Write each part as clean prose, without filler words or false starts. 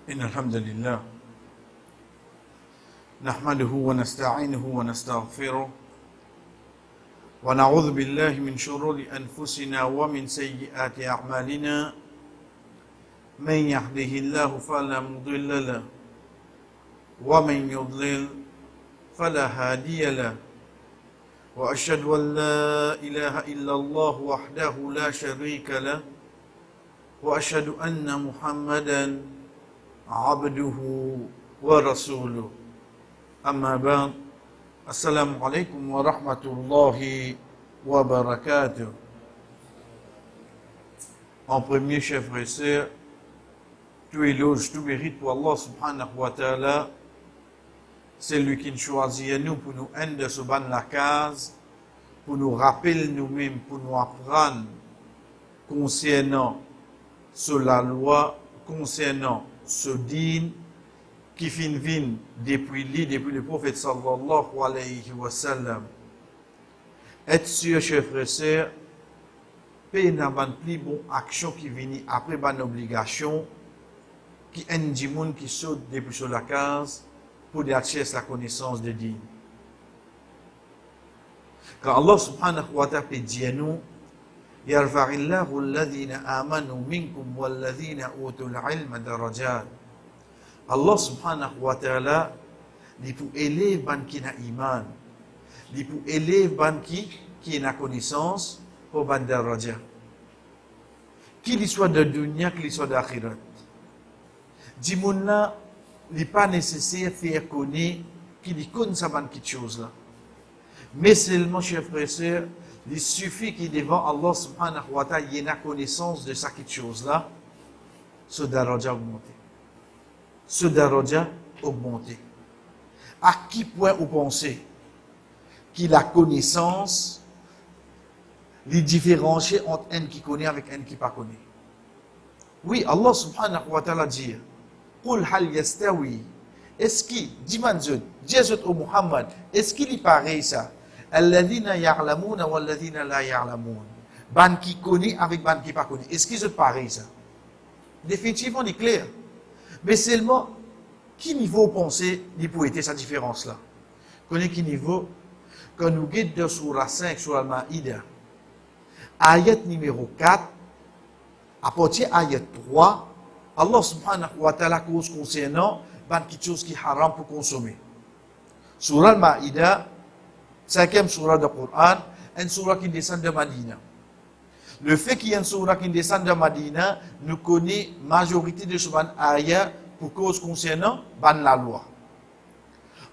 إن الحمد لله نحمده ونستعينه ونستغفره ونعوذ بالله من شرور أنفسنا ومن سيئات أعمالنا من يهده الله فلا مضل له ومن يضلل فلا هادي له وأشهد أن لا إله إلا الله وحده لا شريك له وأشهد أن محمدا عبده ورسوله أما بعد السلام عليكم ورحمة الله وبركاته. En premier, chers frères et sœurs, tout éloge, tout mérite pour Allah subhanahu wa ta'ala. C'est lui qui nous choisit nous pour nous aider de se battre la case, pour nous rappeler nous-mêmes, pour nous apprendre concernant sur la loi, concernant ce dîne qui vient depuis le prophète sallallahu alayhi wa sallam. Être sûr, chers frères et sœurs, payer n'a pas plus bon action qui vient après bonne obligation, qui est du monde qui saute depuis sur la case pour chercher la connaissance de dîne. Quand Allah subhanahu wa ta'ala dit à nous, يرفع الله الذين آمنوا منكم والذين أوتوا العلم درجات. Allah subhanahu wa ta'ala dit pour élever ban qui na iman, dit pour élever ban qui na connaissance pour ban daraja. Qu'il soit de dunya, qu'il soit d'akhirat. Dit mon là, il n'est pas nécessaire de faire connaître qu'il connaît ça ban quelque chose là. Mais seulement, chers frères et sœurs, il suffit qu'il devant Allah subhanahu wa ta'ala y ait la connaissance de cette chose-là, ce daraja augmenté. Ce daraja augmenté. À qui point vous pensez qu'il a connaissance, les différencier entre un qui connaît avec un qui ne connaît? Oui, Allah subhanahu wa ta'ala dit, Qul hal yastawi. Est-ce qu'il, dis-moi, Jésus ou Muhammad, est-ce qu'il est pareil ça? Alladhina ya'lamuna walladhina la ya'lamun. Ban qui connaît avec ban qui pas connaît. Est-ce qu'ils sont pareils ça? Définitivement, il est clair. Mais seulement, qui niveau penser il peut être cette différence-là? Connaît qui niveau? Quand nous guidons de Surah 5, Surah Al-Ma'ida, ayat numéro 4, à partir ayat 3, Allah subhanahu wa ta'ala cause concernant ban quelque chose qui est haram pour consommer. Surah Al-Ma'ida, 5e surah du Coran, une surah qui descend de Madina. Le fait qu'il y ait une surah qui descend de Madina, nous connaissons la majorité de ce ayat pour cause concernant la loi.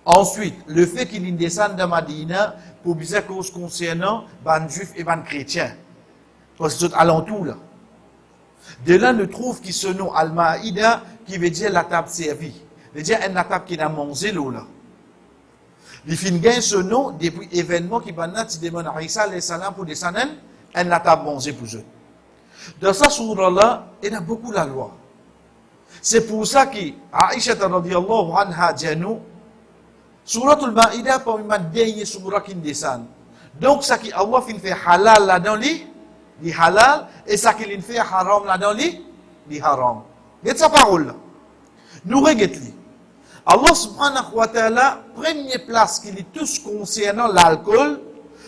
Ensuite, le fait qu'il descende de Madina pour bizarre cause concernant les juifs et les chrétiens. Parce que c'est alentour là. De là, nous trouvons qu'il se nomme Al-Ma'ida, qui veut dire la table servie. Veut dire une table qui n'a mangé l'eau là. Les filles gagnent ce nom depuis l'événement qui demande à Isa alayhi salam pour descendre, elle n'a pas mangé pour eux. Dans ce surah-là, il y a beaucoup la loi. C'est pour ça que Aïcha radhiyallahu anha dit nous, surah al-Ma'ida parmi les dernières surah qui descendent. Donc, ça qui Allah fait halal là-dedans, les halal, et ça qui fait haram là-dedans, les haram. C'est sa parole là. Nous regardons. Allah subhanahu wa ta'ala, première place qu'il est tous concernant l'alcool,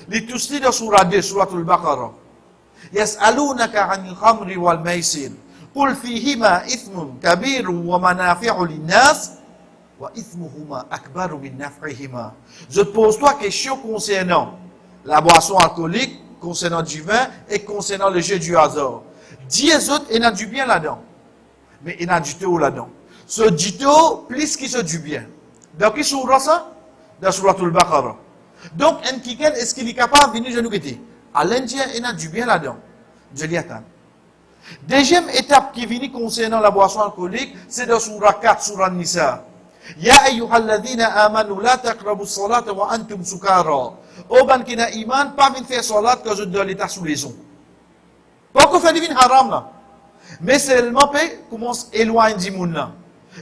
il est tous dit dans surah 2, surah al-Baqarah. Yas'alunaka 'anil khamri wal maisir. Qul fihima ithmun kabirun wa manafi'u lin-nas wa ithmuhuma akbaru min naf'ihima. Je te pose trois questions concernant la boisson alcoolique, concernant du vin et concernant le jeu du hasard. 10 autres, il y a du bien là-dedans. Mais il y a du taux là-dedans. Ce dito, plus qui se du bien. Dans qui surah ça? Dans surah al-Baqarah. Donc, un kiken, est-ce qu'il est capable de venir de nous quitter? À l'Indien, il y a du bien là-dedans. Je l'y attends. Deuxième étape qui vient concernant la boisson alcoolique, c'est dans surah 4, surah Nisa. Ya ayyuhalladhina amanu la taqrabu salata wa antum sukara. Oban qui n'a iman, pas venir faire salat quand je donne l'état sous les eaux. Pourquoi faire des haram là? Mais seulement, commence à éloigner du monde là.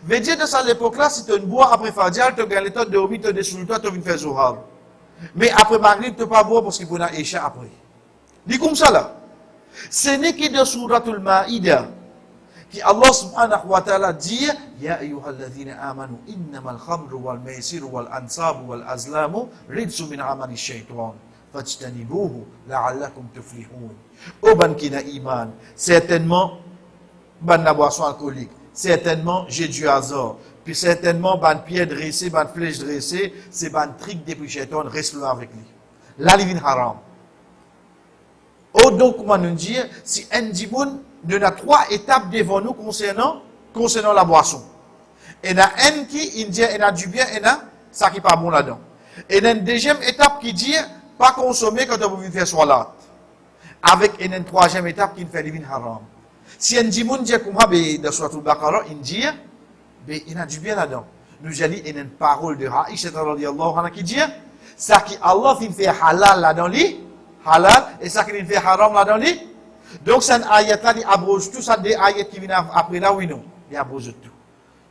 Veut dire de ça à l'époque-là, si tu bois après Fajr, tu gagnes le temps de dormir, tu descends, tu viens faire Zohar. Mais après Maghrib, tu ne peux pas boire parce qu'il faut une Isha après. Dis comme ça là. Ce n'est que de Surat al-Ma'ida qui Allah subhanahu wa ta'ala dit Ya ayyuhalladhina amanu innamal khamru wal maisiru wal ansabu wal azlamu ridsu min amali shaitan fajtanibuhu la'allakum tuflihun. Ô ban qui n'a iman, certainement ban na boisson alcoolique, certainement j'ai du hasard, puis certainement ban pied dressé, ban flèche dressée, c'est ban trick depuis shaitan, reste là avec lui. Là il vient haram. Oh, donc, comment nous dire, si un dimoun, il y a 3 étapes devant nous concernant la boisson. Il y a un qui dit, il y a du bien, il y a ça qui n'est pas bon là-dedans. Et il y a une deuxième étape qui dit, pas consommer quand on veut faire salat. Avec une 3e étape qui fait divin haram. Si un dimoun dit, comme dans Suratul Baqarah, il dit, il y a du bien là-dedans. Nous allons, il y a une parole de Aïcha radhiyallahu anha qui dit, ça qui Allah fait halal là-dedans, halal, et ça qui fait haram là dans lui. Donc, c'est un ayat là, il abroge tout ça, des ayats qui viennent après là, oui, non. Il abroge tout.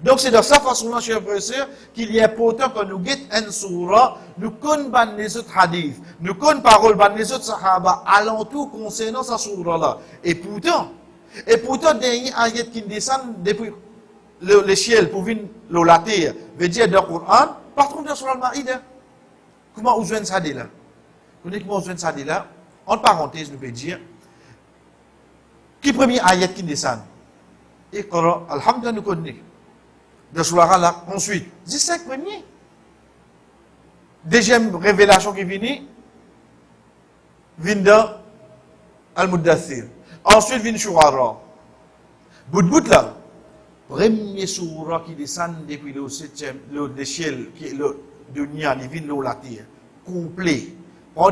Donc, c'est de cette façon-là, chers frères et sœurs, qu'il est important que nous guettons un surah, nous connaissons les autres hadiths, nous connaissons paroles, les autres sahaba, alentour concernant ce surah-là. Et pourtant, des ayats qui descendent depuis le ciel pour venir la terre, veut dire dans le Coran, par contre, dans Surah Al-Ma'idah. Comment vous jouez ça là? Vous connaissez comment on ça là? En parenthèse, nous pouvons dire, qui premier ayat qui descend? Iqra, alhamdulillah, nous connaissons. De Surah là, ensuite, 15 premiers. Deuxième révélation qui vient dans Al-Muddathir. Ensuite, vient Shurara. Bout là. Premier surah qui descend depuis le 7e, le ciel, qui est le dunya, il vient de la terre. Complet.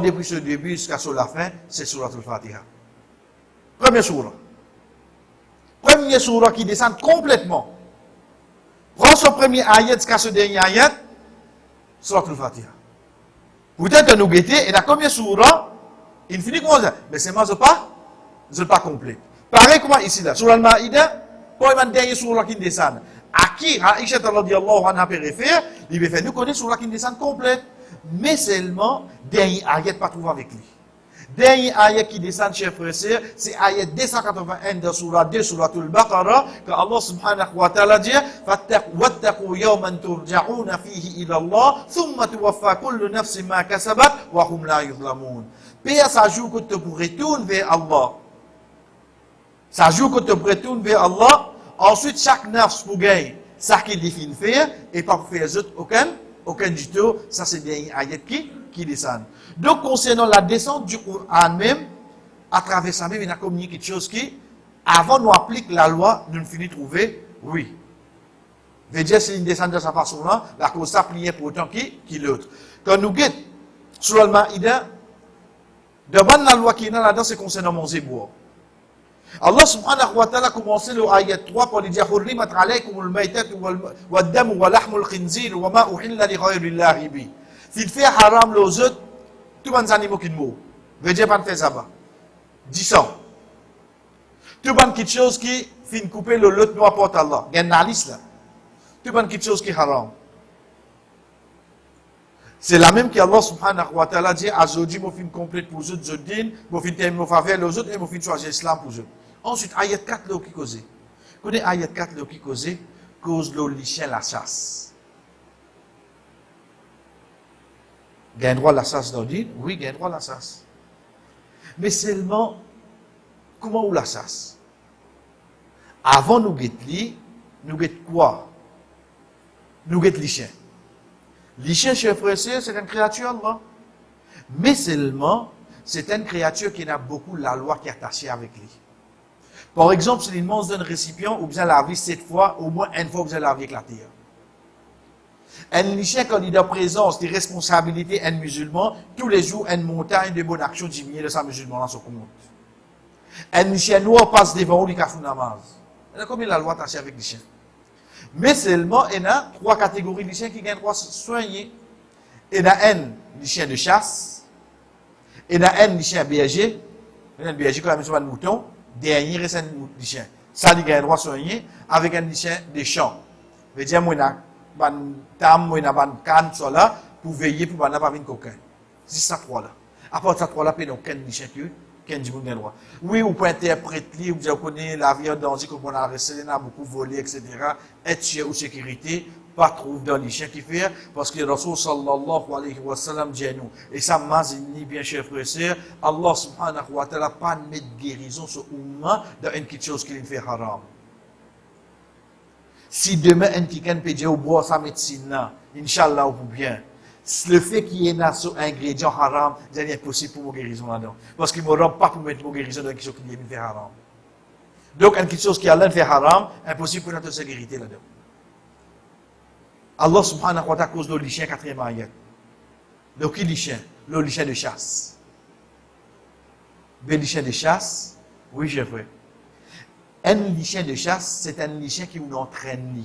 Depuis ce début jusqu'à la fin, c'est Surat al-Fatiha. Premier surah. Premier surah qui descend complètement. Prends ce premier ayat jusqu'à ce dernier ayat, Surat al-Fatiha. Peut-être que nous guettons, et dans combien surah, il finit comment ça? Mais c'est moi, je pas complet. Pareil comment ici là, Surah al-Ma'idah, pour le dernier surah qui descend. À qui Aïcha radhiyallahu anha peut référer, il veut faire nous connaître surah qui descend complète. Mais seulement, dernier ayat pas trouvé avec lui. Dernier ayat qui descend, chers frères et sœurs, c'est ayat 281 de Surah 2, Suratul Baqarah, que Allah subhanahu wa ta'ala dit, وَاتَّقُوا يَوْمًا تُرْجَعُونَ فِيهِ إِلَى اللَّهِ ثُمَّ تُوَفَّى كُلُّ نَفْسٍ مَا كَسَبَتْ وَهُمْ لَا يُظْلَمُونَ. Père, ça joue que tu retournes vers Allah. Ça joue que tu retournes vers Allah. Ensuite, chaque nafs pour gagner, ça qu'il définit faire, et pas pour faire les autres, aucun du tout, ça c'est des ayats qui descendent. Donc, concernant la descente du Coran même, à travers ça même, il y a comme quelque chose qui, avant nous applique la loi, nous finissons de trouver, oui. Veut dire, si une descend de sa façon-là, la cause s'applique pour autant qui l'autre. Quand nous guettons, sur le Maïda, devant la loi qui est là-dedans, c'est concernant mon zébois. Allah subhanahu wa ta'ala commencé le ayat 3 pour dire Hurrimat alaykum al-maytatu wal-damu wa lahmul khinzir wa ma uhilla li ghayri llahi bi. S'il fait haram les autres, tous les animaux qui mourent. Veut dire pas de faire ça bas. 10 ans. Tout les petites choses qui fin couper le lot nous apporte Allah. Il y a une liste là. Tout les petites choses qui haram. C'est la même qu'Allah subhanahu wa ta'ala dit Azodi mo fin complète pour eux autres din, mo fin terminer faveur les autres et mo fin choisir l'islam pour eux. Ensuite ayat 4 là qui cause. Connais ayat 4 là qui cause le lichen la chasse. Gain droit la chasse dans din? Oui, gain droit la chasse. Mais seulement comment ou la chasse? Avant nous guetter nous guetter quoi? Nous guetter lichen. Lichen, chers frères et sœurs, c'est une créature Allah. Mais seulement, c'est une créature qui a beaucoup la loi qui est attachée avec lui. Par exemple, si il mange un récipient, ou bien la vie 7 fois, au moins une fois, vous allez la vie avec la terre. Un lichen, quand il a présence des responsabilités, un musulman, tous les jours, une montagne de bonnes actions diminuées de sa musulman dans son compte. Un lichen noir passe devant lui, il a fait namaz. Il a combien la loi attachée avec le lichen? Mais seulement, il y a 3 catégories de chiens qui gagnent droit soigner. Il y a un chien de chasse, il y a un chien berger, il y a un berger quand même sur un mouton, dernier c'est un chien. Ça, il gagne droit soigner avec un chien de champ. Je veux dire, moi, il y a un tam, moi, il y a un canne, pour veiller pour ne pas venir coquin. C'est ça 3 là. À part ça 3 là, il n'y a aucun chien qui Qu'un du monde droit. Oui, ou peut interpréter, ou bien connaître la vie en danger, comme on a arrêté, on a beaucoup volé, etc. Être sûr ou sécurité, pas trouver dans les chiens qui fait, parce que le Rasul sallallahu alayhi wa sallam dit à nous, et ça m'a dit bien cher frère et sœur, Allah subhanahu wa ta'ala pas de mettre guérison sur Oumma dans une petite chose qui fait haram. Si demain, un quelqu'un peut dire, au bois sa médecine là, Inch'Allah, ou bien, le fait qu'il y ait un ingrédient haram, c'est impossible pour mon guérison là-dedans. Parce qu'il ne me rend pas pour mettre mon guérison dans quelque chose qui est fait haram. Donc, quelque chose qui a l'air fait haram, impossible pour notre sécurité là-dedans. Allah subhanahu wa ta'ala cause le lichin, 4e ayat. Donc, qui lichin? Le lichin de chasse. Le lichin de chasse, oui, j'ai fait. Un lichin de chasse, c'est un lichin qui nous entraîne.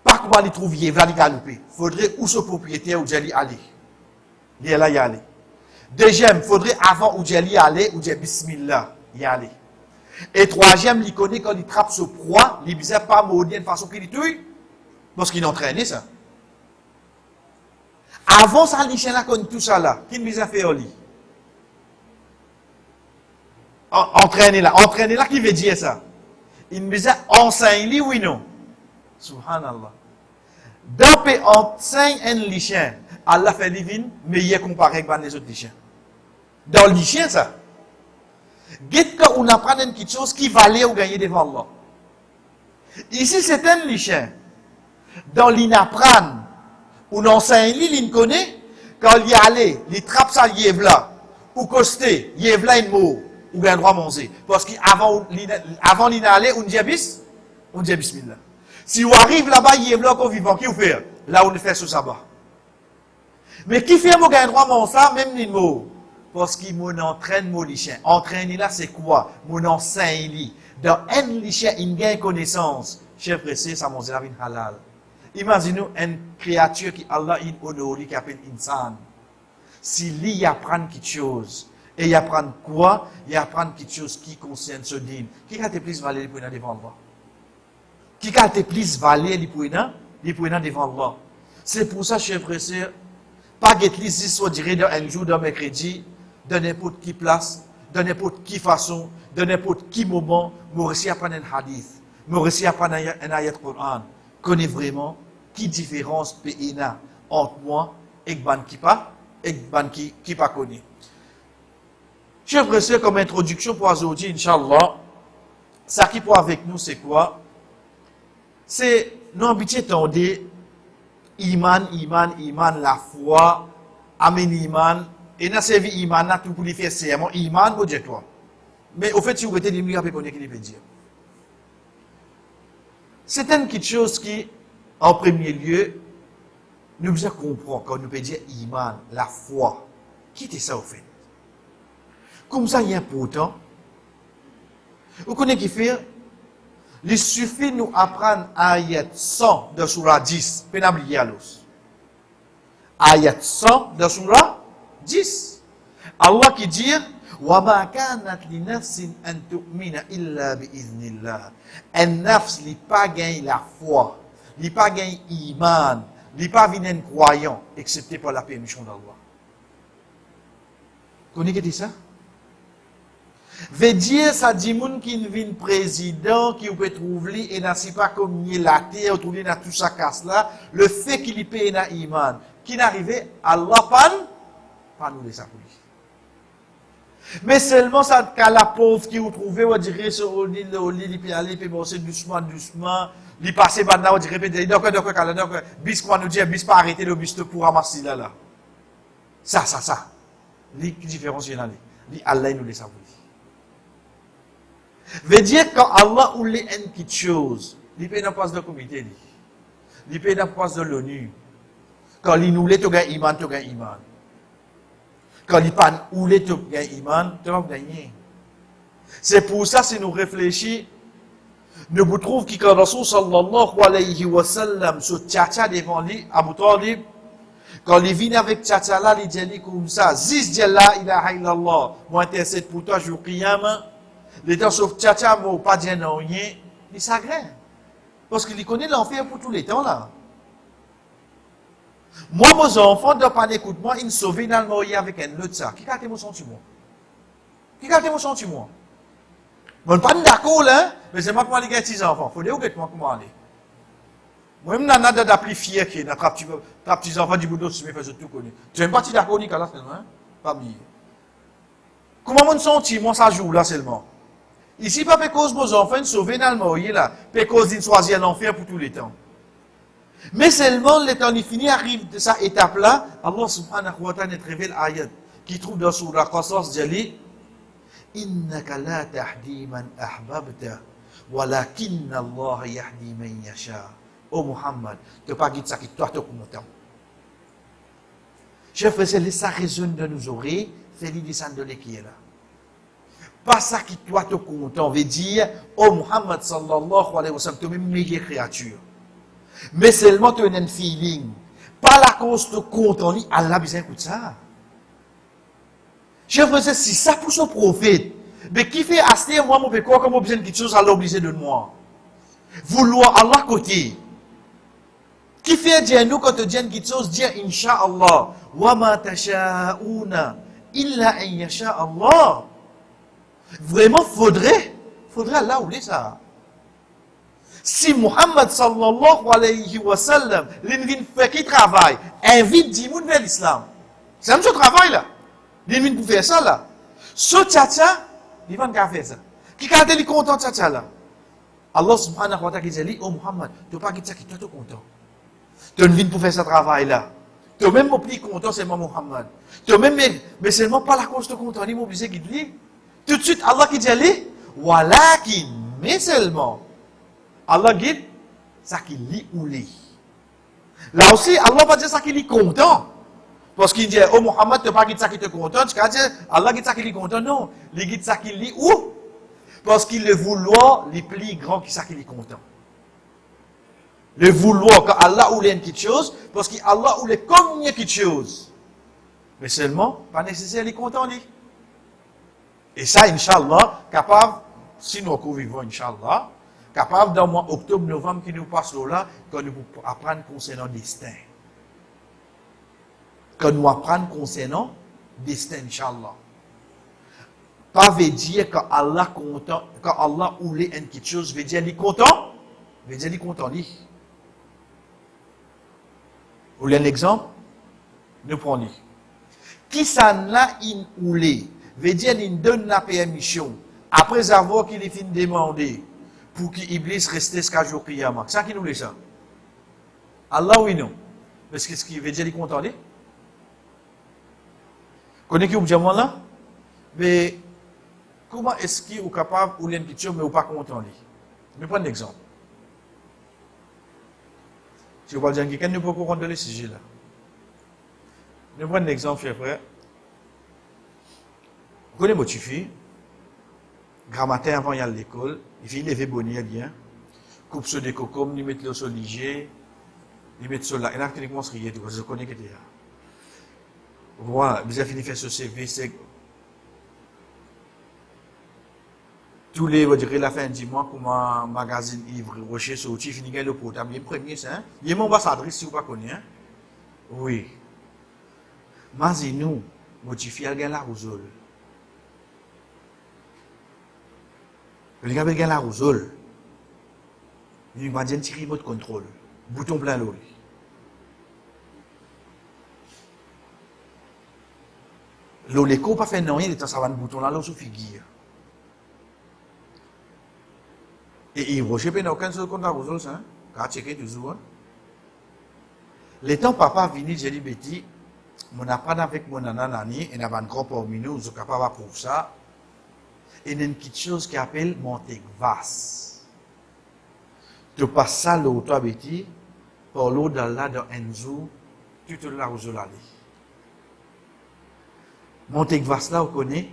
Pas comment les trouver, il va les galoper. Il faudrait où ce propriétaire où j'allais aller. Il est là, y aller. Deuxième, il faudrait avant où j'allais aller, où j'ai bismillah, y aller. Et troisième, il connaît quand il trappe ce proie, il ne disait pas maudire de façon qu'il tue, parce qu'il entraîné ça. Avant ça, les chiens là, connaît tout ça là, qui nous a fait au lit. Entraîner là, qui veut dire ça? Il nous a enseigné, oui, non? Subhanallah. Dans le enseigne un lichin, Allah fait divine, mais il est comparé avec les autres lichins. Dans le lichin, ça. Guette quand on apprend une petite chose qui valait ou gagner devant Allah. Ici, c'est un lichin. Dans l'inapprend, on enseigne, il connaît, quand il y allait, il trappe ça, il là, ou costé, il là une mot, ou bien droit manger. Parce qu'avant l'inalé, on dit bismillah. Si on arrive là-bas, il est là encore vivant, qui vous fait? Là, on fait sous sabbat. Mais qui fait mon gain droit, mon ça, même ni mot? Parce qu'il m'entraîne mon lichin. Entraîner là, c'est quoi? Mon enseigne. Dans un lichin, il gagne connaissance. Chef pressé, ça m'a dit halal. Imaginez une créature qui Allah honore, qui appelle insan. Si lui y apprend quelque chose, et il apprend quoi? Il apprend quelque chose qui concerne ce dîme. Qui a été plus valé pour devant Allah? Qui a été plus valé pour devant Allah? C'est pour ça, chers frères et sœurs, pas que l'Église soit dirigée dans un jour, dans mercredi, de n'importe qui place, de n'importe qui façon, de n'importe qui moment, moi aussi apprendre un hadith, moi aussi apprendre un ayat Coran. Connais vraiment qui différence PNA entre moi et ban qui pas, et ban qui pas connaît. Chers frères et sœurs, comme introduction pour aujourd'hui, Inch'Allah, ça qui pour avec nous, c'est quoi? C'est nous habituer tendez iman, la foi, amen iman, et n'a servi iman là tout pour lui faire serment, iman, vous dites toi. Mais au fait, si vous êtes dit, vous connaissez qu'il veut dire. C'est une petite chose qui, en premier lieu, nous devons comprendre quand nous pouvons dire iman, la foi. Qui était ça au fait? Comme ça, il est important. Vous connaissez qui fait? Il suffit de nous apprendre ayat 100 de Surah 10. Pénablier à l'os. Ayat 100 de Surah 10. Allah qui dit وَمَا كَانَتْ لِنَفْسٍ أَن تُؤْمِنَ إِلَّا بِإِذْنِ اللَّهِ. Un nafs n'a pas gagné la foi, n'a pas gagné iman, n'a pas vu un croyant, excepté par la permission d'Allah. Vous connaissez ça? Veut dire, ça dit moun qui vient président, qui peut trouver, et n'a pas comme il la terre, trouver dans tout ça casse là, le fait qu'il y paye na iman, qui n'arrive, Allah pas nous laisser pour lui. Mais seulement ça, qu'à la pauvre qui vous trouvez, on dirait, sur le lit, il peut aller, il peut bosser doucement, il passe maintenant, on dirait, donc, bis, quoi nous dire, bis pas arrêter le bis pour ramasser là. Ça. Les différences, il y en a. Allah nous laisse pour lui. Veut dire quand Allah ou les une petite chose, il peut dans place de comité, il peut dans place de l'ONU. Quand il nous l'est, tu gagnes iman, tu gagnes iman. Quand il pas ou l'est, tu gagnes iman, tu vas gagner. C'est pour ça si nous réfléchissons, nous vous trouvons que quand Rasul sallallahu alayhi wa sallam se tchatcha devant lui, Abu Talib, quand il vient avec tchatcha là, il dit comme ça, Ziz dit la ilaha illallah, moi intercède pour toi, jour qiyamah. Les temps sauf tchatcha, moi, pas dire non, rien, il s'agrège. Parce qu'il connaît l'enfer pour tous les temps, là. Moi, mes enfants, ne pas d'écoute, moi, ils me sauvent dans le avec un autre ça. Qui a été mon sentiment? Qui a mon sentiment? Bon, pas d'accord là, mais c'est moi qui m'en ai petits enfants. Faut dire que moi comment aller. Moi-même, n'a nada d'appliquer qui n'a petits enfants du boulot, tu me fais tout connaître. Tu es pas d'accord ni là seulement, hein? Pas bien. Comment mon sentiment ça joue là seulement? Ici, pas cause vos enfants sauver dans le mourir là, pas cause d'une choisir l'enfer pour tous les temps. Mais seulement le temps fini arrive de cette étape là, Allah subhanahu wa ta'ala nous révèle ayat qui trouve dans Surah Qasas dit innaka la tahdi man ahbabta walakinna Allah yahdi man yasha. Oh Muhammad, tu pas guider ça qui toi te content. Chef, c'est ça résonne de nos oreilles, c'est l'idée de l'équipe là. Pas ça qui toi te content veut dire oh Muhammad sallallahu alayhi wa sallam tu es une meilleure créature. Mais seulement tu as un feeling. Pas la cause de content, Allah besoin écoute ça. Chef, c'est si ça pour son prophète. Mais qui fait acheter moi mon péché comme besoin quelque chose à l'obliger de moi. Vouloir Allah côté. Qui fait dire nous quand tu dis quelque chose dire Inch'Allah wa ma tasha'una illa an yasha Allah. Vraiment faudrait Allah oublier ça. Si Muhammad sallallahu alayhi wa sallam l'invite fait qui travaille, invite 10 personnes vers l'islam. C'est un ce travail là. L'invite pour faire ça là. Ce tchatcha, il va faire ça. Qui quand il est content tchatcha là. Allah subhanahu wa ta'ala dit oh Muhammad, tu pas dit ça qui toi content. Tu viens pour faire ce travail-là. Tu même plus content, c'est moi Muhammad. Tu même, mais seulement pas la cause de content, il m'oblige qu'il dit. Tout de suite, Allah qui dit, walakin, mais seulement. Allah dit, ça qu'il lit ou lit. Là aussi, Allah va dire ça qu'il est content. Parce qu'il dit, oh Muhammad, tu pas dit ça qui te content, tu vas dire, Allah dit ça qu'il est content. Non, il dit ça qu'il lit où? Parce qu'il le vouloir, les plus grand que ça qu'il est content. Le vouloir, quand Allah ouvre quelque chose, parce qu'Allah ouvre comme quelque chose. Mais seulement, pas nécessaire, il est content, lui. Et ça, Inch'Allah, capable, si nous vivons, Inch'Allah, capable dans le mois octobre, novembre, qui nous passe là, quand nous apprenons concernant le destin. Quand nous apprenons concernant le destin, Inch'Allah. Pas veut dire quand Allah content, quand Allah ouvre quelque chose, veut dire qu'il est content, veut dire qu'il est content, lui. Vous voulez un exemple? Nous prenons. Qui s'en a in oulé, veut dire qu'il donne la permission, après avoir qu'il est fin demandé, pour qu'Iblis reste jusqu'à jour Qiyamah. C'est ça qui nous dit ça? Allah oui non. Parce que ce qui veut dire qu'il est content, lui? Connaissez qui vous dit là? Mais comment est-ce qu'il est capable ou une question, mais ou pas content, lui? Je vais prendre un exemple. Si vous dire quelqu'un ne peut pas comprendre le sujet là. Je vais prendre un exemple, cher frère. Vous connaissez votre fille, grand matin avant d'aller à l'école, il fait lever bonnier bien, coupe sur des cocombes, il met le sol léger, il met sur là, et là, il commence à rier, je connais que c'est là. Voilà, il a fini de faire ce CV, c'est. Tous les, on dirait, la fin du mois, comme un magazine Ivre Rocher sorti, il finit le portable. Il est premier, ça, hein? Il est mon ambassadrice, si vous ne connaissez pas. Hein? Oui. Mais nous, motifié à la rousole. Le gars, il a la rousole. Il va dire, tirer votre contrôle. Bouton plein l'eau. L'eau, les cours, pas fait non, il est en savant le bouton là, l'eau sous figure. Et il ne n'a aucun seul compte à vous autres, hein? Car checker toujours. Hein? Les temps, papa venu, j'ai dit, Betty, mon apprendre avec mon nanani, et n'a un grand parmi nous, nous sommes capables pour ça. Et il y a une petite chose qui appelle Montegvas. Tu passes ça, l'eau, toi, Betty, pour l'eau d'Allah, dans Enzo, tu te l'as aux aller. Montegvas, là, vous connaissez?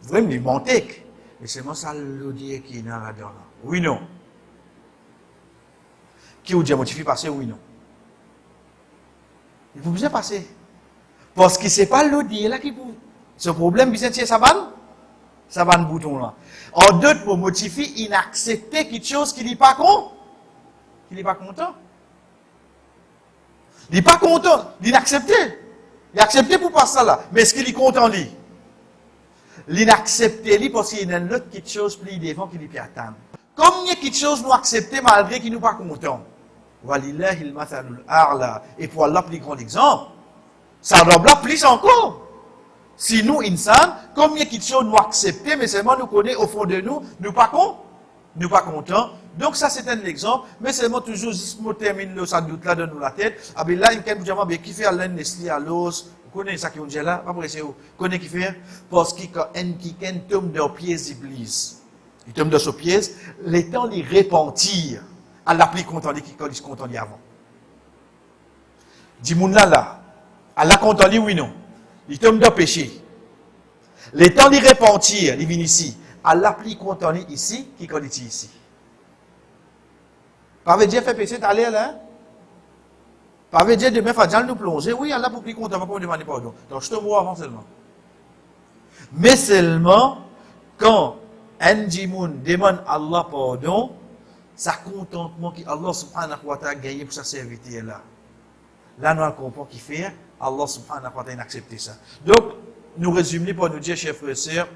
Vraiment, il Monteg. Mais c'est moi ça le dire qui est dans la dedans. Oui, non. Qui vous dit à motiver passer, oui, non. Il faut bien passer. Parce que ce n'est pas le dire là qui vous. Ce problème, bien sûr, ça va le bouton là. En d'autres, pour motiver, il accepte quelque chose qui n'est pas con. Qui n'est pas content. Il n'est pas content. Il accepte. Il accepte pour passer ça là. Mais est-ce qu'il est content, lui? l'inaccepter parce qu'il y a une autre quelque chose plus devant qui lui attend. Comme il y a quelque chose nous accepter malgré qu'il nous pas content. Walillahi al-mathalul a'la. Et pour Allah, plus grand exemple, ça doit là plus encore. Si nous, insan, comme il y a quelque chose nous accepter, mais seulement nous connaît au fond de nous, nous pas contents. Donc ça c'est un exemple, mais seulement toujours, juste me termine le sans doute là dans nous la tête. Ah ben là, il y a un gens qui fait Alain Nestlé à l'os. Vous connaissez ça qui on dit là? Pas pour essayer. Vous connaissez qui fait? Parce qu'il tombe dans pieds d'Iblis. Il tombe dans son pied, les temps les repentir. À l'appli content qui se content avant. Dis-moi là, à la content oui non. Il tombe dans péché. Les temps les repentir, il vient ici. À l'appli content ici, qui connaît ici. Pas veut dire faire péché t'aller là? Pas veut dire demain faire nous plonger. Oui, Allah pour plus content, pas pour demander pardon. Donc je te vois avant seulement. Mais seulement quand un djimoun demande Allah pardon, ça contentement que Allah subhanahu wa ta'ala gagné pour sa serviteur là. Là, nous comprenons qu'il fait, Allah subhanahu wa ta'ala accepté ça. Donc, nous résumons pour nous dire, chers frères et sœurs,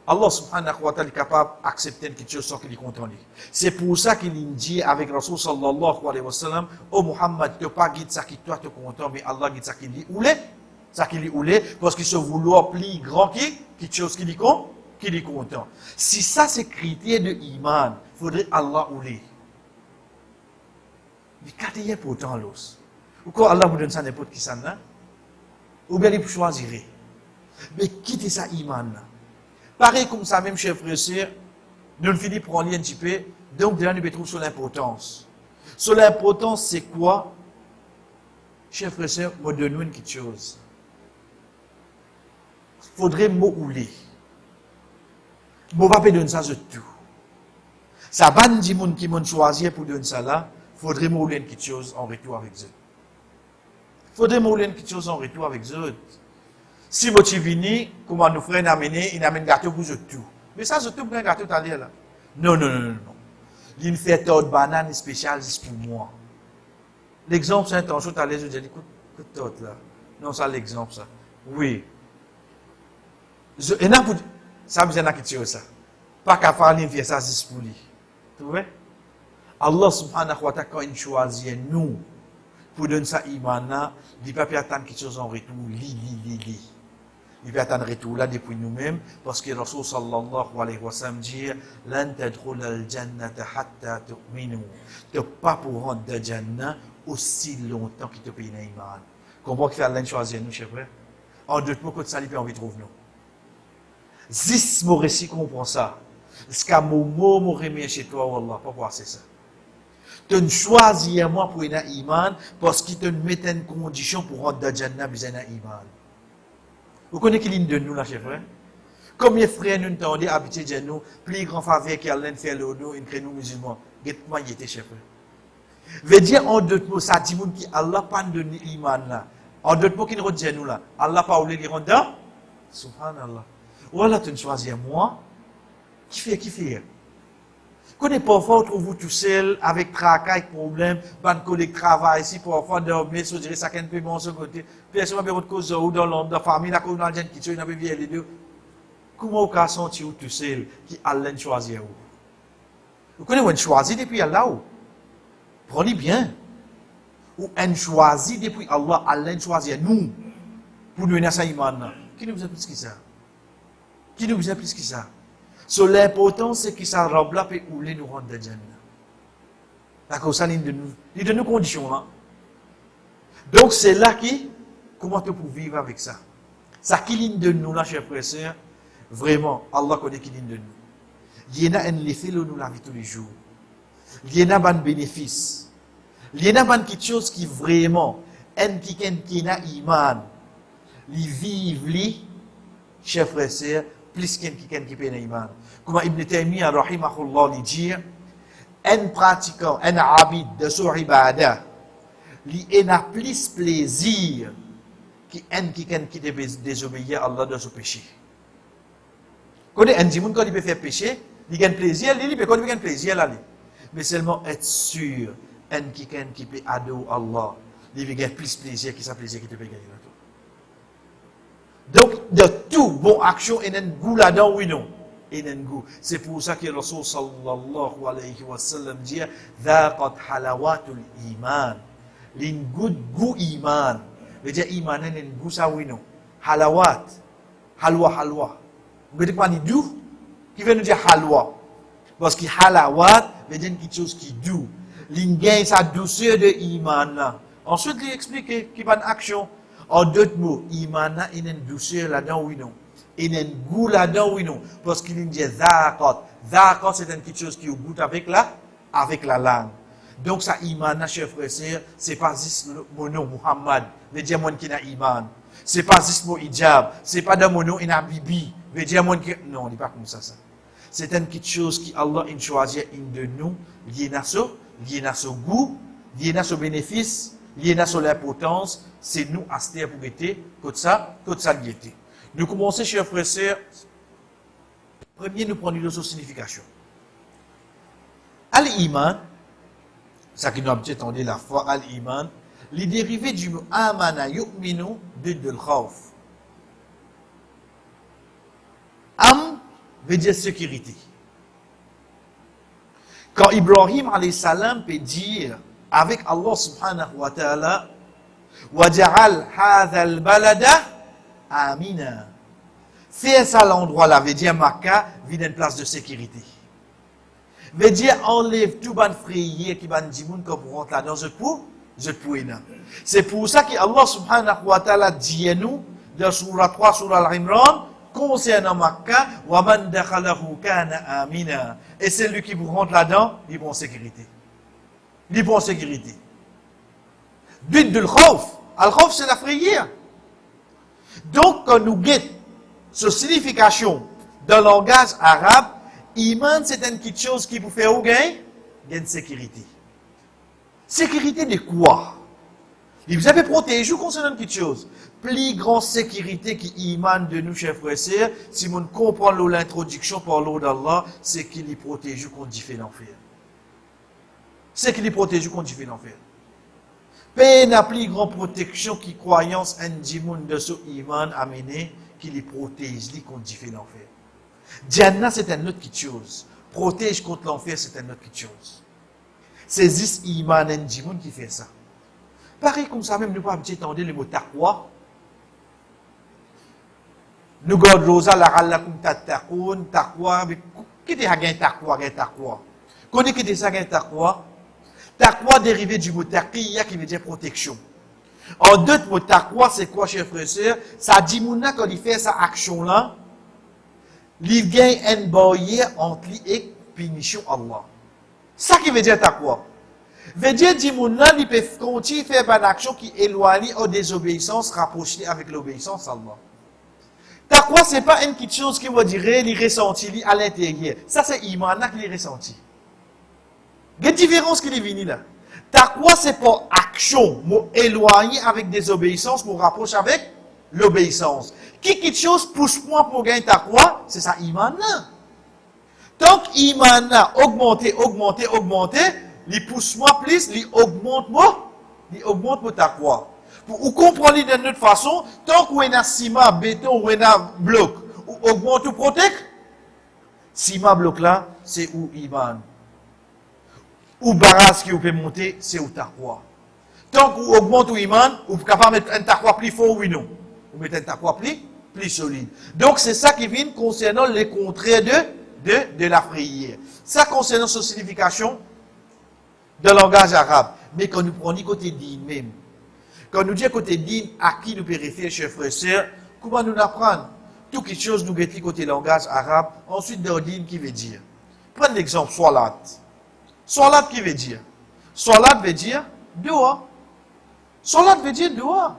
Allah subhanahu wa ta'ala est capable d'accepter quelque chose sans qu'il est content. C'est pour ça qu'il dit avec Rasul sallallahu alayhi wa sallam, oh Muhammad, tu n'as pas dit ça qui toi tu es content, mais Allah dit ça qui dit oulé, ça qui dit oulé, parce qu'il se vouloir plus grand qui, quelque chose qui dit con. Qu'il est content. Si ça c'est critère de iman, il faudrait Allah oulé. Mais quand il y a pourtant l'os, ou quand Allah vous donne ça n'importe qui ça, ou bien il peut choisir. Mais quittez ça iman là. Pareil comme ça même, chers frères et sœurs, nous finissons pour en lire un petit peu, donc déjà nous mettons sur l'importance. Sur l'importance, c'est quoi? Chers frères et sœurs, moi donne-nous une petite chose. Il faudrait m'ouler. Bon, va pas donner ça de tout. Ça va dire moun qui m'ont choisi pour donner ça là, faudrait m'ouler quelque chose en retour avec eux. Faudrait m'ouler quelque chose en retour avec eux. Si vous venez, comment nous frères amener, il amène gâteau pour tout. Mais ça, je tout un gâteau t'allais là. Non. Il fait de banane spéciale juste pour moi. L'exemple, c'est un temps chaud, t'allais, je dis, écoute, tout là. Non, ça, l'exemple, ça. Oui. Ça me gêne quelque chose, ça. Pas qu'à faire une ça, c'est pour lui. Tu vois? Allah subhanahu wa ta'ala, quand il choisit nous, pour donner ça imana, il ne peut pas attendre quelque chose en retour. Il peut attendre retour là depuis nous-mêmes, parce que Rasul sallallahu alayhi wa sallam dit, lan tadkhul al-jannata hatta tu'minu. Tu n'es pas pour rentrer dans le Jannah aussi longtemps qu'il te paye un iman. Comment qu'il Allah choisir nous, chers frères? En deux mots, quand ça, il peut envie de trouver nous. Zis mon récit comprend ça. Est-ce qu'à mon mot, mon remet chez toi, Wallah, pourquoi c'est ça? Tu ne choisis moi pour un iman parce qu'il te met une condition pour rentrer dans le Jannah, besoin d'un iman. Vous connaissez qui de nous là, chers frères? Combien de frères nous t'ont dit habiter de nous, plus grand faveur qui allait faire le dos, une nous musulmans. Guette-moi, il était, chers frères. Veut dire en d'autres mots, ça dit qui Allah pas donné iman là. En d'autres mots, qui ne retient nous là. Allah pas voulu les rendre dans? Subhanallah. Voilà, tu ne choisis moi. Qui fait? Connais parfois, trouve-vous tout seul, avec tracas, avec problème, ban collègue travail ici, parfois dormir, se dire ça qu'un peu bon ce côté. Personne n'a pas de cause ou dans l'homme, dans la famille, la cause dans le gens qui tue, il n'a pas vu les deux. Comment vous pouvez sentir tout seul, qui Allah choisit où? Vous connaissez où on choisit depuis Allah où? Prenez bien. Ou on choisit depuis Allah, Allah choisit nous, pour nous donner à sa iman. Qui nous a plus que ça? Qui nous a plus que ça? So, l'important, c'est que ça robe là peut ouler nous rendre de Jannah. D'accord, ça, il de nous conditions là. Donc, c'est là qui, comment tu peux vivre avec ça? Ça qui ligne de nous là, chers frères et sœurs, vraiment, Allah connaît qui ligne de nous. Il y en a un effet nous la vie tous les jours. Il y en a un bénéfice. Il y en a quelque chose qui vraiment, un qui a iman, il vivent, chers frères et sœurs, plus qu'un qui peut iman. Comme Ibn Taymiyyah, rahimahullah, il dit, un pratiquant, un abid de son ibadah, il a plus plaisir qu'un qui désobéir à Allah de son péché. Quand un dimoun, quand il peut faire péché, il gagne plaisir, il peut gagner plaisir là. Mais seulement être sûr, un qui peut adorer Allah, il va gagner plus plaisir que ça plaisir qu'il peut gagner là. Donc, de tout, Tout bon action, il y a un goût là-dedans, oui, non. Il y a un goût. C'est pour ça que le Rasul sallallahu alayhi wa sallam dit Dhaqat halawatul iman. Il y a un goût iman. Il y a iman, il y a un goût ça, oui, non. Halawat. Halwa. Vous ne pas ni doux? Qui veut nous dire halwa? Parce que halawat veut dire quelque chose qui est doux. Il gagne sa douceur de iman. Ensuite, il explique qu'il y a une action. En d'autres mots, iman, il y a une douceur là-dedans, oui, non. Il y a un goût là-dedans, oui, non. Parce qu'il dit dhaqat. Dhaqat, c'est quelque chose qui goûte avec la langue. Donc, ça, iman, chers frères et sœurs, c'est pas juste mon nom, Muhammad, veut dire mon qui n'a iman. C'est pas juste mon hijab. C'est pas dans mon nom, il a bibi. Veut dire mon qui. Non, on n'est pas comme ça. C'est une petite chose qui Allah a choisi de nous, lié à ce goût, lié à ce bénéfice, lié à son importance. C'est nous, à ce pour guetter, tout ça guetter. Nous commençons, chers frères et sœurs. Premier, nous prenons une signification. Al-Iman, ça qui nous a entendu la foi, Al-Iman, les dérivés du mot Amana yu'minu de l'khawf. Am veut dire sécurité. Quand Ibrahim alayhi salam peut dire avec Allah subhanahu wa ta'ala Waja'al hadha al-balada amina. Faire ça l'endroit là veut dire Makkah vient d'une place de sécurité. Veut dire enlève tout ban frayé qui ban dimoun quand vous rentrez là dans ce pou. C'est pour ça que Allah subhanahu wa ta'ala dit à nous dans surah 3 surah Al-Imran concernant Makkah wa man dakhalahu kana amina. Et celui qui vous rentre là-dedans, il est en sécurité. But de l'khawf. Al-khawf, c'est la frayère. Donc, quand nous guettons cette signification dans le langage arabe, iman, c'est une petite chose qui vous fait au gain, gain de sécurité. Sécurité de quoi? Il vous avez protégé concernant une petite chose. Plus grande sécurité qui émane de nous, chers frères et sœurs, si on comprend l'introduction par l'eau d'Allah, c'est qu'il est protégé contre différents l'enfer. Paix n'a plus grande protection qui croyance un djimoun de ce iman amené qui les protège contre différents l'enfer. Jannah, c'est une autre chose. Protège contre l'enfer, c'est une autre chose. C'est juste iman un djimoun qui fait ça. Pareil comme ça, même nous pas entendre le mot taqwa. Nous gardons rosa la ralakum tattaqun, taqwa, qui est un taqwa? Connais qui est ça un taqwa? Taqwa dérivé du mot taqiyya qui veut dire protection. En d'autres mots, taqwa c'est quoi, chers frères et sœurs? Ça dit mouna quand il fait sa action là, il gagne un barrière entre lui et punition Allah. Ça qui veut dire taqwa. Veut dire dimouna il peut continuer faire une action qui éloigne aux désobéissances rapprochée avec l'obéissance à Allah. Taqwa c'est pas une petite chose qui va dire il ressenti à l'intérieur. Ça c'est imana qui est ressenti. Il y a une différence qui est venue là. Taqwa, c'est pas action, moi éloigner avec désobéissance, moi rapproche avec l'obéissance. Quelque chose pousse-moi pour gagner taqwa, c'est ça, iman là. Donc, iman là, augmenter, il pousse-moi plus, il augmente mon taqwa. Pour vous comprendre de notre façon, tant qu'on a ciment, béton, ou a bloc, ou augmente ou protège, ciment, bloc là, c'est où iman. Ou barrage qui vous peut monter, c'est au taqwa. Tant que vous augmentez l'iman, vous pouvez capable de mettre un taqwa plus fort, oui, non. Vous mettez un taqwa plus solide. Donc, c'est ça qui vient concernant les contraires de la prière. Ça concernant sa signification de langage arabe. Mais quand nous prenons côté din même, quand nous disons côté din, à qui nous pouvons réfléchir, chers frères et sœurs, comment nous apprendre? Tout quelque chose nous guette côté langage arabe, ensuite de din qui veut dire. Prenez l'exemple, salat. Salat qui veut dire? Salat veut dire dua. Salat veut dire dua.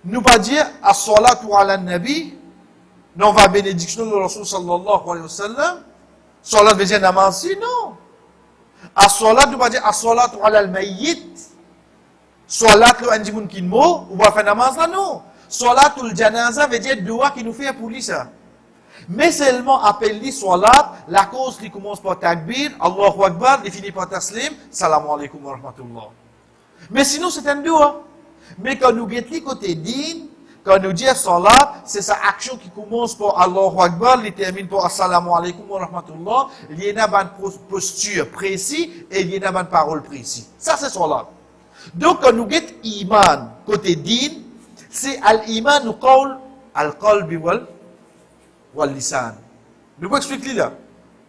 Nous pas dire as-salatu ala nabi, non va bénédiction de Rasul sallallahu alayhi wa sallam. Salat veut dire namaz, non. As-salat nous pas dire as-salatu ala al-mayyit. Salat le anjimoun qui mort, ou va faire namaz là, non. Salatul janaza veut dire dua qui nous fait pour lui ça. Mais seulement appelle-lui salat, la cause qui commence par takbir, Allahu Akbar, il finit par taslim, salam alaikum wa rahmatullah. Mais sinon c'est un dua. Mais quand nous guettons côté din, Quand nous dit salat, c'est sa action qui commence par Allahu Akbar, qui termine par Assalamu alaikum wa rahmatullah. Il y a une posture précise et il y a une parole précise. Ça, c'est salat. Donc, quand nous avons iman, côté din, c'est al-iman ou qawl, al-qalbi wal lisan. Nous pouvons expliquer là.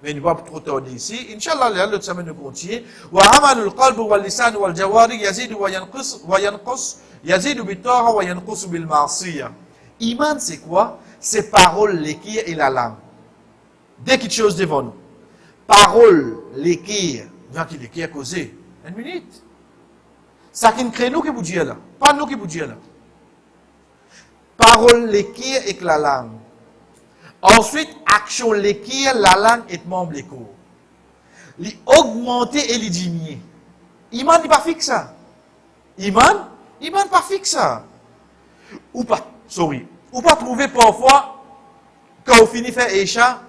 Mais nous ne pouvons pas trop tarder ici. Inch'Allah, l'autre semaine, nous continuons. Wa amalul qalbi wal lisan wal jawari yazidu wa yanqus. Yazidu bit-ta'a wa yanqusu bil-ma'siyah. Iman, c'est quoi? C'est parole, l'écrire et la langue. Dès quelque chose devant nous. Parole, l'écrire. Bien qu'il l'écrire causé. Une minute. Ça qui nous crée nous qui vous dit là. Pas nous qui vous dit là. Parole, l'écrire et la langue. Ensuite, action, l'écrire, la langue et membre l'écho. Li augmenter et li diminuer. Iman n'est pas fixe ça. Iman pas fixe ça. Ou pas trouver parfois, quand vous finissez de faire Isha,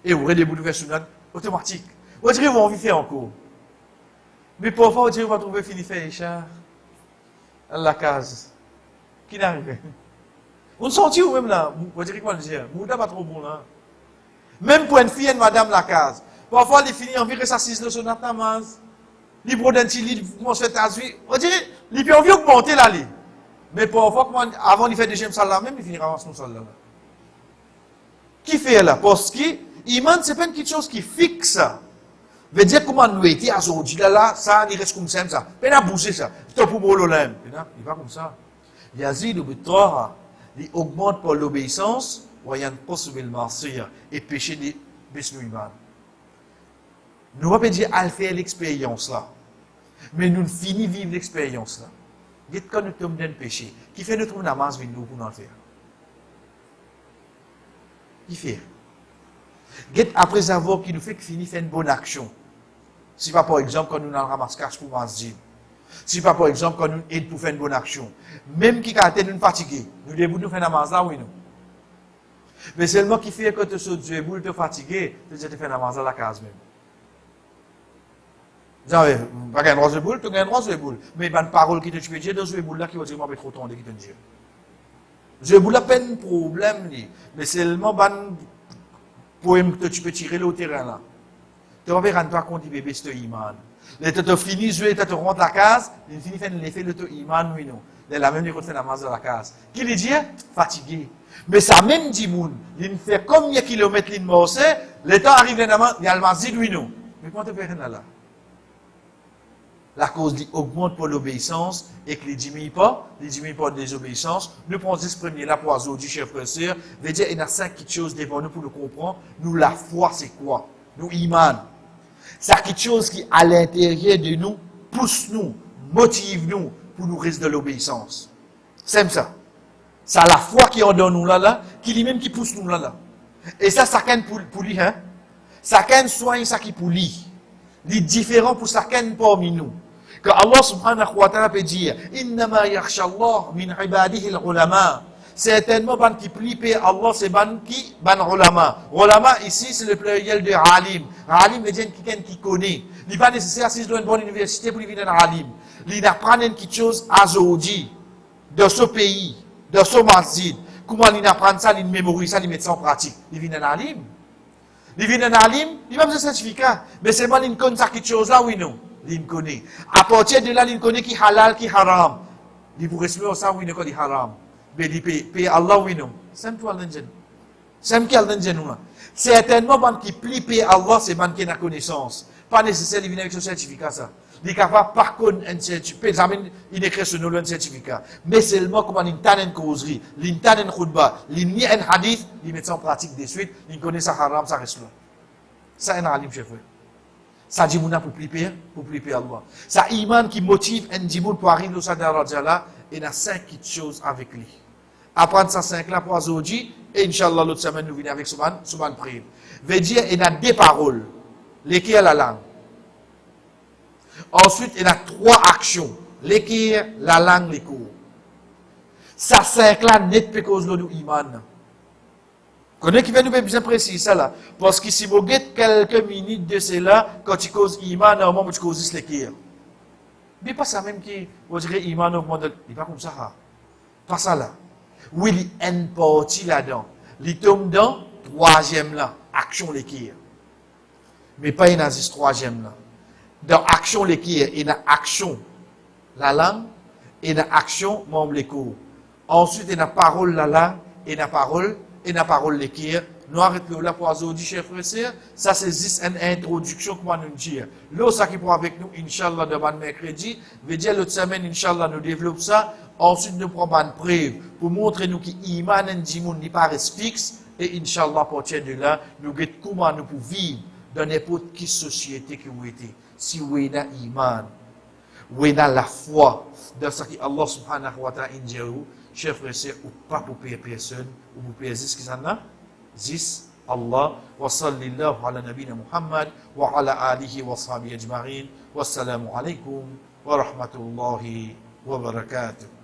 et vous regardez vous faire Sunan, automatique. Vous direz, vous avez envie de faire encore. Mais parfois, vous direz, vous trouver fini de faire Isha, à la case. Qui n'arrive? Vous sentez ou même là, vous direz quoi dire? Vous n'êtes pas trop bon là. Même pour une fille et madame la case. Parfois, les filles envie de s'assiser le sonat namaz. Les brodenti, les commencent à faire tasui. On dirait, les filles envie d'augmenter là. Mais parfois, avant de faire deuxième salle là, même, ils finiront avec son salle là. Qui fait là? Parce que, iman, c'est pas une chose qui fixe ça. Veut dire comment nous étions aujourd'hui là, ça, il reste comme ça. Mais n'a bougé ça. C'est pour moi l'olème. Il n'est pas comme ça. Yazid ou Bitraha, il augmente par l'obéissance, voyant pas subir le martyr et péché des besnouiman. Nous va pas dire à faire l'expérience là. Mais nous finissons vivre l'expérience là. Dites quand nous tombons dans le péché, qui fait notre namaz vient nous pour nous faire. Qui fait? Dites après avoir qui nous fait finir faire une bonne action. Si pas par exemple quand nous avons ramassé cash pour masjid. Si pas par exemple quand nous aide pour faire une bonne action. Même qui quand nous fatigués, nous devons nous faire namaz là oui non. Mais seulement qui fait que tu sautes du boule te fatigué, tu te fais namaz à la case même. Vous avez pas un droit de boule, tu as un droit de boule. Mais il y a une parole qui te tue, dans ce boule là qui va dire, moi, je vais trop tendre qui te dit. Ce boule là, pas de problème, mais seulement, pour que tu peux tirer le terrain là. Tu vas rendre toi compte du bébé, c'est iman. Tu te finis, tu te rentres la case, tu finis faire l'effet de ton iman, oui, non. La même chose, tu fais la masse de la case. Qui lui dit? Fatigué. Mais ça même dit, il fait combien de kilomètres il marche, le temps arrive, il y a le masjid, oui, non. Mais comment tu fais rien là? La cause augmente pour l'obéissance et que les diminue pas de désobéissance. Nous prenons ce premier là pour aujourd'hui, chers frères et sœurs. Veut dire, il y a 5 choses devant nous pour nous comprendre. Nous, la foi, c'est quoi? Nous, iman. C'est quelque chose qui, à l'intérieur de nous, pousse nous, motive nous pour nous rester de l'obéissance. C'est ça. C'est la foi qui en donne nous là, qui lui-même qui pousse nous là. Et ça pour lui, hein? Chacun soigne ça qui pour lui. Il est différent pour chacun parmi nous. Que Allah subhanahu wa ta'ala peut dire, Innama yakhsha Allah min ibadihi al-ulama. Certainement, ban qui plie Allah, c'est ban ulama. Ulama, ici, c'est le pluriel de alim. Alim veut dire quelqu'un qui connaît. Il n'est pas nécessaire, s'il doit une bonne université pour lui venir un alim. Il apprend quelque chose à aujourd'hui, dans ce pays, dans ce masjid. Comment il apprend ça, il mémorise ça, il met ça en pratique. Il vient un alim. Il vient un alim, il n'a pas besoin de certificat. Mais seulement, il connaît ça quelque chose là, oui, non. Il connaît. À partir de là, il connaît qui halal, qui haram. Il pourrait se faire ça, oui, non, qui haram. Mais il paye Allah, oui, non. C'est tout Allah, c'est qui Allah, non. Certainement, ban qui plie paye Allah, c'est ban qui a connaissance. Pas nécessaire, il vient avec ce certificat, ça. Il est capable, par contre, un certificat, il écrit ce nom, un certificat. Mais seulement, comme il a une causerie, il a une khutba, il a un hadith, il met ça en pratique de suite, il connaît ça haram, ça reste là. Ça, un alim, chef. Ça dit mouna pour pliper Allah. Ça iman qui motive un dimoun pour arriver au Sadar là, et il y a 5 choses avec lui. Apprendre ça 5 là pour aujourd'hui, et Inch'Allah l'autre semaine nous venons avec Souman prive. Veut dire, il y a 2 paroles, l'écrire la langue. Ensuite, il y a 3 actions, l'écrire, la langue, les cours. Ça 5 là, net peut cause l'eau iman. Connais qui va nous bien précis ça là. Parce que si vous avez quelques minutes de cela, quand tu causes iman, normalement tu causes l'équire. Mais pas ça même qui, vous direz iman augmente. Il n'est pas comme ça. Pas ça là. Oui, il y a une partie là-dedans. Il tombe dans troisième là, action l'équire. Mais pas une asis troisième là. Dans action l'équire, il y a action la langue, et dans action membre les cours. Ensuite, il y a parole la langue, et la parole l'équire. Nous arrêtons là pour aujourd'hui, chers frères et sœurs. Ça, c'est juste une introduction que nous dire. Là, ça qui pour avec nous, Inch'Allah, demain mercredi. Veut dire, l'autre semaine, Inch'Allah, nous développons ça. Ensuite, nous prenons une preuve pour montrer nous que l'iman n'est pas fixe. Et Inch'Allah, à partir de là, nous regardons comment nous pouvons vivre dans n'importe quelle société que vous êtes. Si vous avez l'iman, vous avez la foi dans ce que Allah subhanahu wa ta'ala dit, chers frères et sœurs, ou pas pour payer personne, ou pour payer ce qui s'en a. Zis Allah wa sallallahu ala nabina Muhammad wa ala alihi wa sahbihi ajma'in. Wassalamu alaikum wa rahmatullahi wa barakatuh.